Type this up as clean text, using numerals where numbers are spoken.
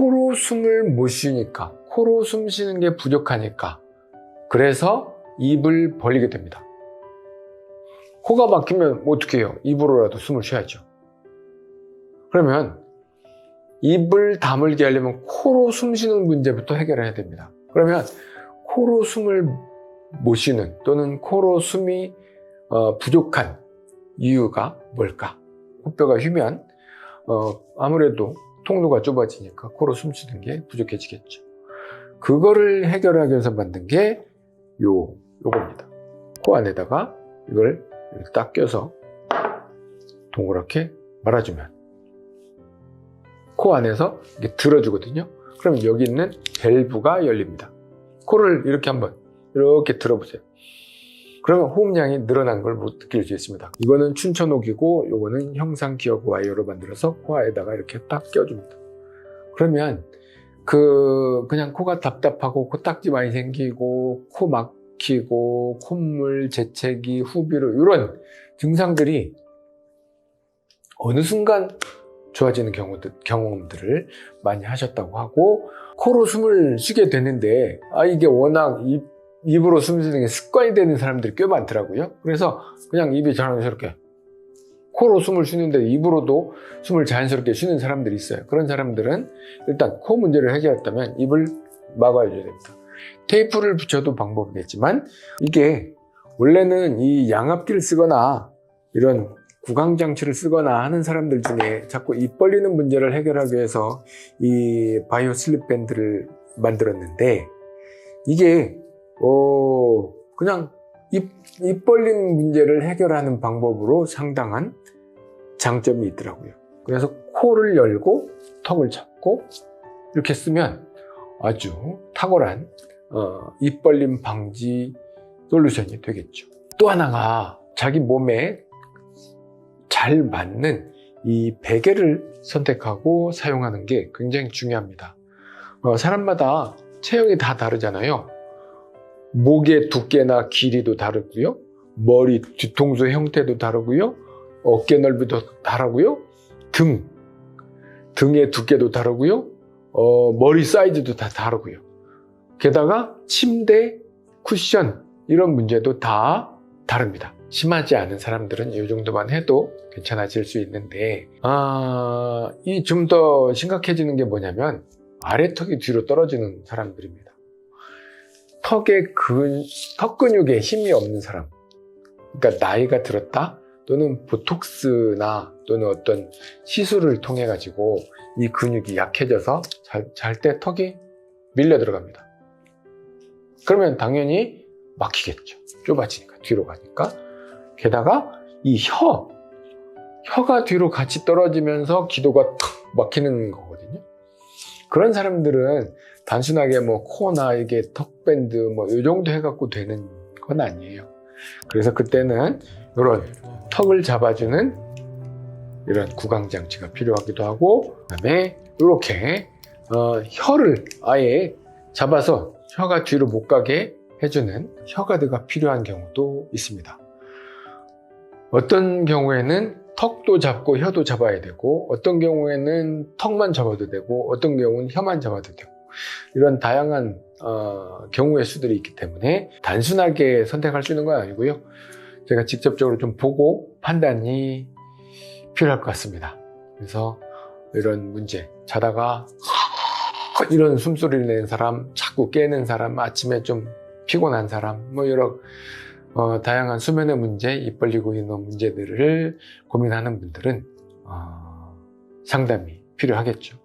코로 숨을 못 쉬니까, 코로 숨 쉬는 게 부족하니까, 그래서 입을 벌리게 됩니다. 코가 막히면 어떻게 해요? 입으로라도 숨을 쉬어야죠. 그러면 입을 다물게 하려면 코로 숨 쉬는 문제부터 해결해야 됩니다. 그러면 코로 숨을 못 쉬는 또는 코로 숨이 부족한 이유가 뭘까? 코뼈가 휘면 아무래도 통로가 좁아지니까 코로 숨 쉬는 게 부족해지겠죠. 그거를 해결하기 위해서 만든 게 요겁니다. 코 안에다가 이걸 딱 껴서 동그랗게 말아주면 코 안에서 이게 들어주거든요. 그러면 여기 있는 밸브가 열립니다. 코를 이렇게 한번 이렇게 들어보세요. 그러면 호흡량이 늘어나는 걸 느낄 수 있습니다. 이거는 춘천옥이고 요거는 형상기억 와이어로 만들어서 코 안에다가 이렇게 딱 껴줍니다. 그러면 그냥 코가 답답하고 코딱지 많이 생기고 코 막히고 콧물, 재채기, 후비로 이런 증상들이 어느 순간 좋아지는 경험들을 많이 하셨다고 하고, 코로 숨을 쉬게 되는데 이게 워낙 입으로 숨 쉬는 게 습관이 되는 사람들이 꽤 많더라고요. 그래서 그냥 입이 자연스럽게 코로 숨을 쉬는데 입으로도 숨을 자연스럽게 쉬는 사람들이 있어요. 그런 사람들은 일단 코 문제를 해결했다면 입을 막아줘야 됩니다. 테이프를 붙여도 방법이겠지만, 이게 원래는 이 양압기를 쓰거나 이런 구강장치를 쓰거나 하는 사람들 중에 자꾸 입 벌리는 문제를 해결하기 위해서 이 바이오 슬립 밴드를 만들었는데, 이게 그냥 입 벌리는 문제를 해결하는 방법으로 상당한 장점이 있더라고요. 그래서 코를 열고 턱을 잡고 이렇게 쓰면 아주 탁월한 입 벌림 방지 솔루션이 되겠죠. 또 하나가 자기 몸에 잘 맞는 이 베개를 선택하고 사용하는 게 굉장히 중요합니다. 사람마다 체형이 다 다르잖아요. 목의 두께나 길이도 다르고요. 머리 뒤통수 형태도 다르고요. 어깨 넓이도 다르고요. 등의 두께도 다르고요. 머리 사이즈도 다 다르고요. 게다가 침대, 쿠션 이런 문제도 다 다릅니다. 심하지 않은 사람들은 이 정도만 해도 괜찮아질 수 있는데, 이 좀 더 심각해지는 게 뭐냐면 아래턱이 뒤로 떨어지는 사람들입니다. 턱 근육에 힘이 없는 사람, 그러니까 나이가 들었다 또는 보톡스나 또는 어떤 시술을 통해 가지고 이 근육이 약해져서 잘 때 턱이 밀려 들어갑니다. 그러면 당연히 막히겠죠. 좁아지니까, 뒤로 가니까. 게다가 이 혀가 뒤로 같이 떨어지면서 기도가 탁 막히는 거거든요. 그런 사람들은 단순하게 코나 이게 턱밴드 이 정도 해갖고 되는 건 아니에요. 그래서 그때는 이런 턱을 잡아주는 이런 구강장치가 필요하기도 하고, 그다음에 이렇게 혀를 아예 잡아서 혀가 뒤로 못 가게 해주는 혀가드가 필요한 경우도 있습니다. 어떤 경우에는 턱도 잡고 혀도 잡아야 되고, 어떤 경우에는 턱만 잡아도 되고, 어떤 경우는 혀만 잡아도 되고, 이런 다양한 경우의 수들이 있기 때문에 단순하게 선택할 수 있는 건 아니고요. 제가 직접적으로 좀 보고 판단이 필요할 것 같습니다. 그래서 이런 문제, 자다가 이런 숨소리를 내는 사람, 자꾸 깨는 사람, 아침에 좀 피곤한 사람, 여러 다양한 수면의 문제, 입 벌리고 있는 문제들을 고민하는 분들은 상담이 필요하겠죠.